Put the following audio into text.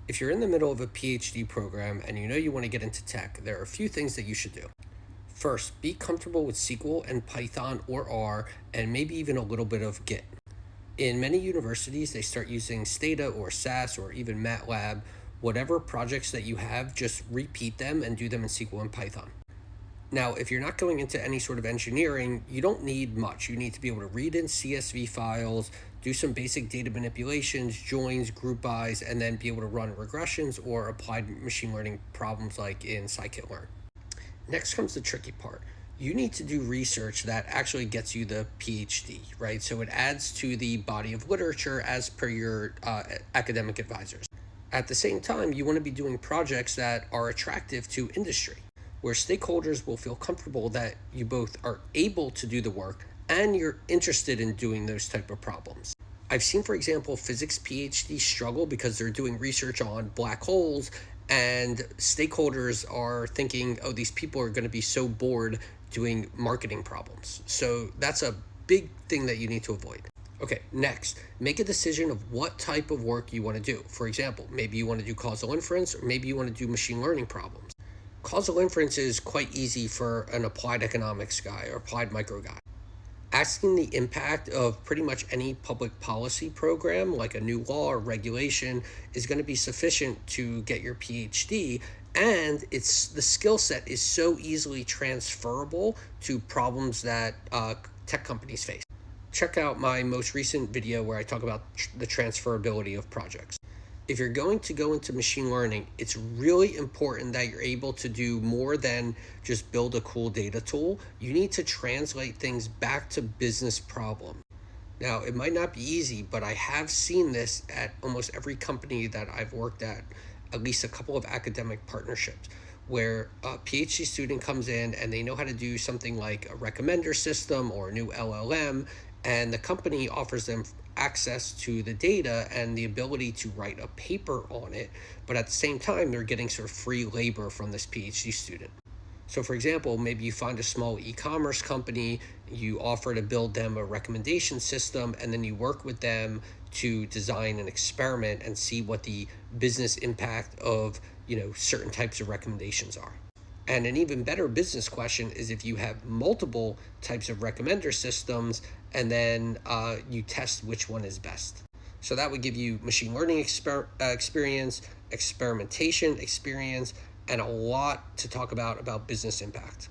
If you're in the middle of a PhD program and you know you want to get into tech, there are a few things that you should do. First, be comfortable with SQL and Python or R, and maybe even a little bit of Git. In many universities, they start using Stata or SAS or even MATLAB. Whatever projects that you have, just repeat them and do them in SQL and Python. Now, if you're not going into any sort of engineering, you don't need much. You need to be able to read in CSV files, do some basic data manipulations, joins, group bys, and then be able to run regressions or applied machine learning problems like in scikit-learn. Next comes the tricky part. You need to do research that actually gets you the PhD, right? So it adds to the body of literature as per your academic advisors. At the same time, you want to be doing projects that are attractive to industry, where stakeholders will feel comfortable that you both are able to do the work and you're interested in doing those type of problems. I've seen, for example, physics PhDs struggle because they're doing research on black holes and stakeholders are thinking, oh, these people are going to be so bored doing marketing problems. So that's a big thing that you need to avoid. Okay, next, make a decision of what type of work you want to do. For example, maybe you want to do causal inference, or maybe you want to do machine learning problems. Causal inference is quite easy for an applied economics guy or applied micro guy. Asking the impact of pretty much any public policy program, like a new law or regulation, is going to be sufficient to get your PhD. And the skill set is so easily transferable to problems that tech companies face. Check out my most recent video where I talk about the transferability of projects. If you're going to go into machine learning, it's really important that you're able to do more than just build a cool data tool. You need to translate things back to business problems. Now, it might not be easy, but I have seen this at almost every company that I've worked at least a couple of academic partnerships, where a PhD student comes in and they know how to do something like a recommender system or a new LLM, and the company offers them access to the data and the ability to write a paper on it, but at the same time, they're getting sort of free labor from this PhD student. So for example, maybe you find a small e-commerce company, you offer to build them a recommendation system, and then you work with them to design an experiment and see what the business impact of, certain types of recommendations are. And an even better business question is if you have multiple types of recommender systems and then you test which one is best. So that would give you machine learning experience, experimentation experience, and a lot to talk about business impact.